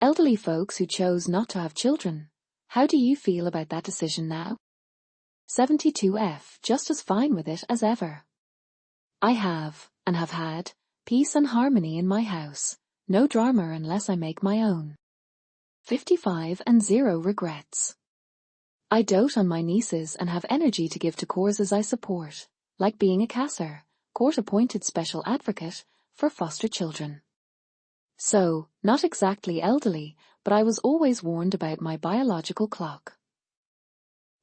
Elderly folks who chose not to have children, how do you feel about that decision now? 72F, just as fine with it as ever. I have, and have had, peace and harmony in my house, no drama unless I make my own. 55 and zero regrets. I dote on my nieces and have energy to give to causes I support, like being a CASR, court-appointed special advocate, for foster children. So, not exactly elderly, but I was always warned about my biological clock.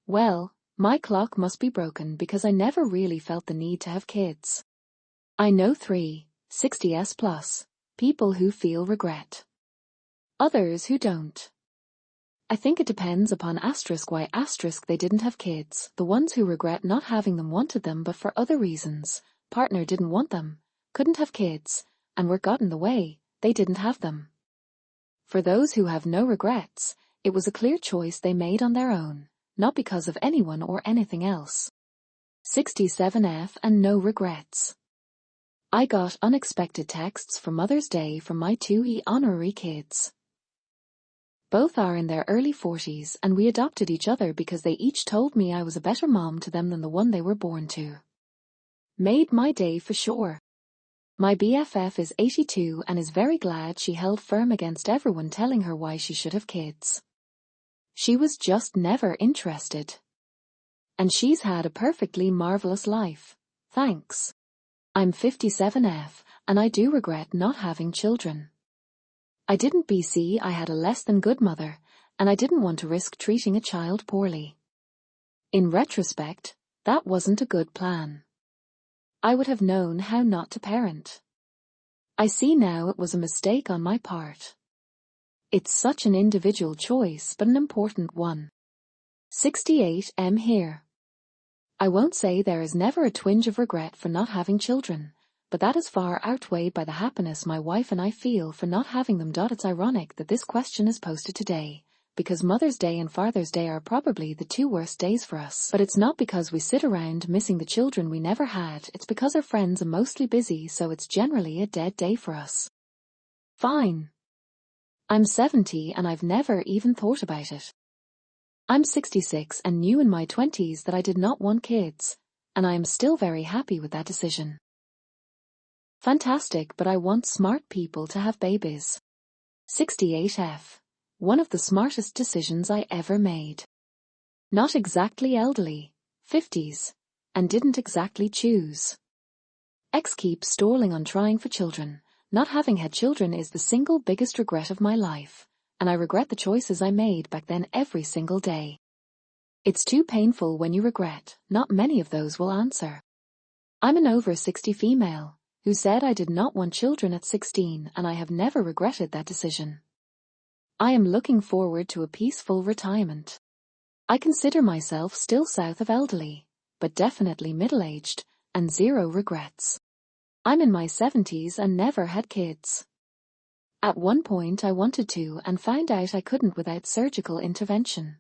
Well, my clock must be broken because I never really felt the need to have kids. I know 60s plus, people who feel regret. Others who don't. I think it depends upon why they didn't have kids. The ones who regret not having them wanted them but for other reasons. Partner didn't want them, couldn't have kids, and were got in the way, they didn't have them. For those who have no regrets, it was a clear choice they made on their own, not because of anyone or anything else. 67F and no regrets. I got unexpected texts for Mother's Day from my 2 honorary kids. Both are in their early 40s and we adopted each other because they each told me I was a better mom to them than the one they were born to. Made my day for sure. My BFF is 82 and is very glad she held firm against everyone telling her why she should have kids. She was just never interested. And she's had a perfectly marvelous life, thanks. I'm 57F, and I do regret not having children. I didn't BC I had a less than good mother, and I didn't want to risk treating a child poorly. In retrospect, that wasn't a good plan. I would have known how not to parent. I see now it was a mistake on my part. It's such an individual choice but an important one. 68M here. I won't say there is never a twinge of regret for not having children, but that is far outweighed by the happiness my wife and I feel for not having them. It's ironic that this question is posted today, because Mother's Day and Father's Day are probably the 2 worst days for us. But it's not because we sit around missing the children we never had, it's because our friends are mostly busy, so it's generally a dead day for us. Fine. I'm 70 and I've never even thought about it. I'm 66 and knew in my 20s that I did not want kids, and I am still very happy with that decision. Fantastic, but I want smart people to have babies. 68F. One of the smartest decisions I ever made. Not exactly elderly, 50s, and didn't exactly choose. X keeps stalling on trying for children. Not having had children is the single biggest regret of my life, and I regret the choices I made back then every single day. It's too painful when you regret, not many of those will answer. I'm an over 60 female, who said I did not want children at 16 and I have never regretted that decision. I am looking forward to a peaceful retirement. I consider myself still south of elderly, but definitely middle-aged, and zero regrets. I'm in my 70s and never had kids. At one point I wanted to and found out I couldn't without surgical intervention.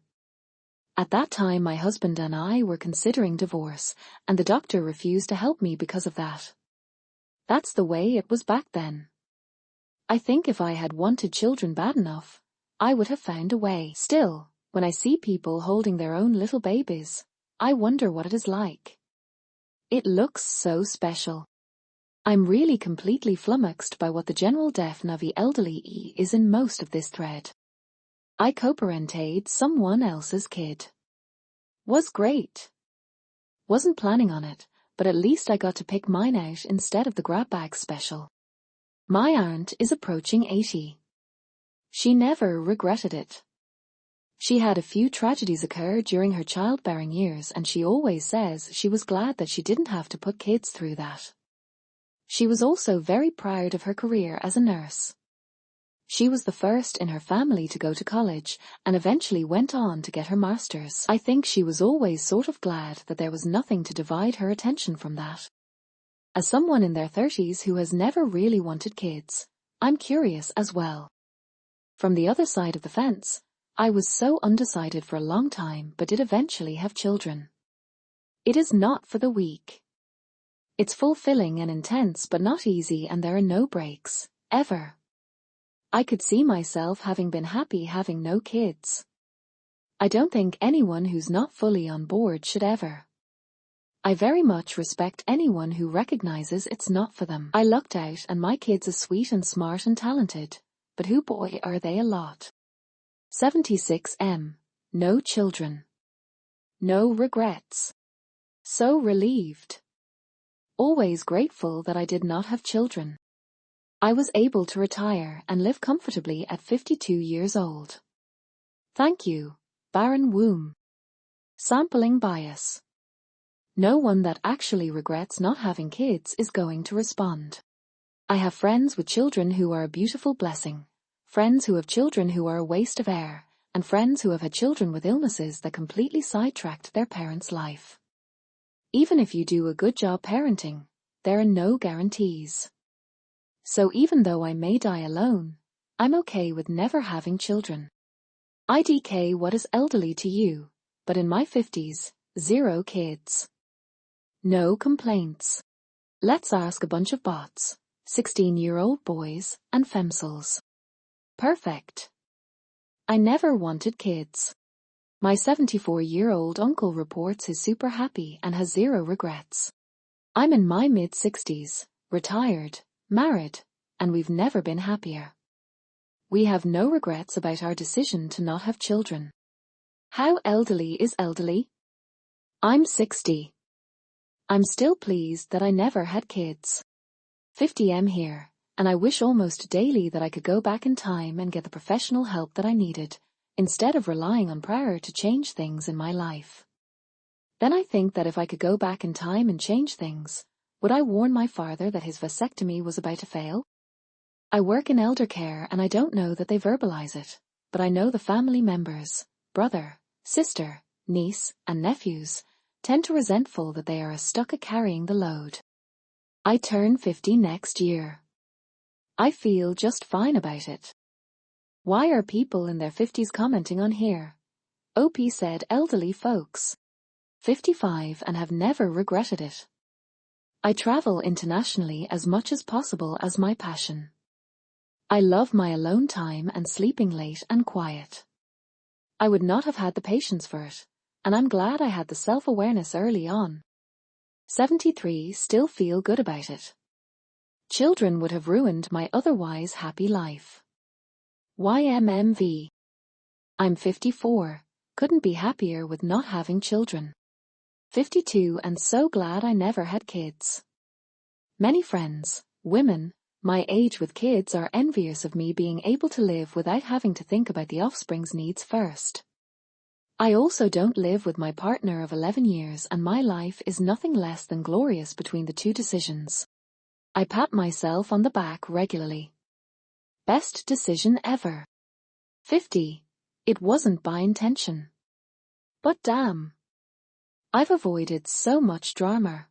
At that time my husband and I were considering divorce, and the doctor refused to help me because of that. That's the way it was back then. I think if I had wanted children bad enough, I would have found a way. Still, when I see people holding their own little babies, I wonder what it is like. It looks so special. I'm really completely flummoxed by what the general definition of the elderly is in most of this thread. I co-parented someone else's kid. Was great. Wasn't planning on it, but at least I got to pick mine out instead of the grab bag special. My aunt is approaching 80. She never regretted it. She had a few tragedies occur during her childbearing years and she always says she was glad that she didn't have to put kids through that. She was also very proud of her career as a nurse. She was the first in her family to go to college and eventually went on to get her master's. I think she was always sort of glad that there was nothing to divide her attention from that. As someone in their 30s who has never really wanted kids, I'm curious as well. From the other side of the fence, I was so undecided for a long time but did eventually have children. It is not for the weak. It's fulfilling and intense but not easy and there are no breaks, ever. I could see myself having been happy having no kids. I don't think anyone who's not fully on board should ever. I very much respect anyone who recognizes it's not for them. I lucked out and my kids are sweet and smart and talented, but who boy are they a lot. 76M. No children. No regrets. So relieved. Always grateful that I did not have children. I was able to retire and live comfortably at 52 years old. Thank you, barren womb. Sampling bias. No one that actually regrets not having kids is going to respond. I have friends with children who are a beautiful blessing, friends who have children who are a waste of air, and friends who have had children with illnesses that completely sidetracked their parents' life. Even if you do a good job parenting, there are no guarantees. So even though I may die alone, I'm okay with never having children. IDK, what is elderly to you, but in my 50s, 0 kids. No complaints. Let's ask a bunch of bots, 16-year-old boys and femcels. Perfect. I never wanted kids. My 74-year-old uncle reports he's super happy and has 0 regrets. I'm in my mid-60s, retired, married, and we've never been happier. We have no regrets about our decision to not have children. How elderly is elderly? I'm 60. I'm still pleased that I never had kids. 50M here, and I wish almost daily that I could go back in time and get the professional help that I needed, instead of relying on prayer to change things in my life. Then I think that if I could go back in time and change things, would I warn my father that his vasectomy was about to fail? I work in elder care and I don't know that they verbalize it, but I know the family members, brother, sister, niece, and nephews, tend to resentful that they are stuck at carrying the load. I turn 50 next year. I feel just fine about it. Why are people in their 50s commenting on here? OP said elderly folks. 55 and have never regretted it. I travel internationally as much as possible as my passion. I love my alone time and sleeping late and quiet. I would not have had the patience for it, and I'm glad I had the self-awareness early on. 73 still feel good about it. Children would have ruined my otherwise happy life. YMMV. I'm 54, couldn't be happier with not having children. 52 and so glad I never had kids. Many friends, women, my age with kids are envious of me being able to live without having to think about the offspring's needs first. I also don't live with my partner of 11 years and my life is nothing less than glorious between the two decisions. I pat myself on the back regularly. Best decision ever. 50. It wasn't by intention. But damn. I've avoided so much drama.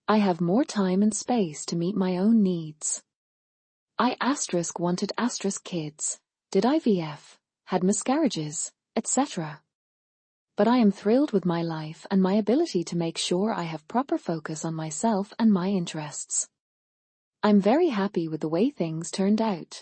I have more time and space to meet my own needs. I wanted kids, did IVF, had miscarriages, etc. But I am thrilled with my life and my ability to make sure I have proper focus on myself and my interests. I'm very happy with the way things turned out.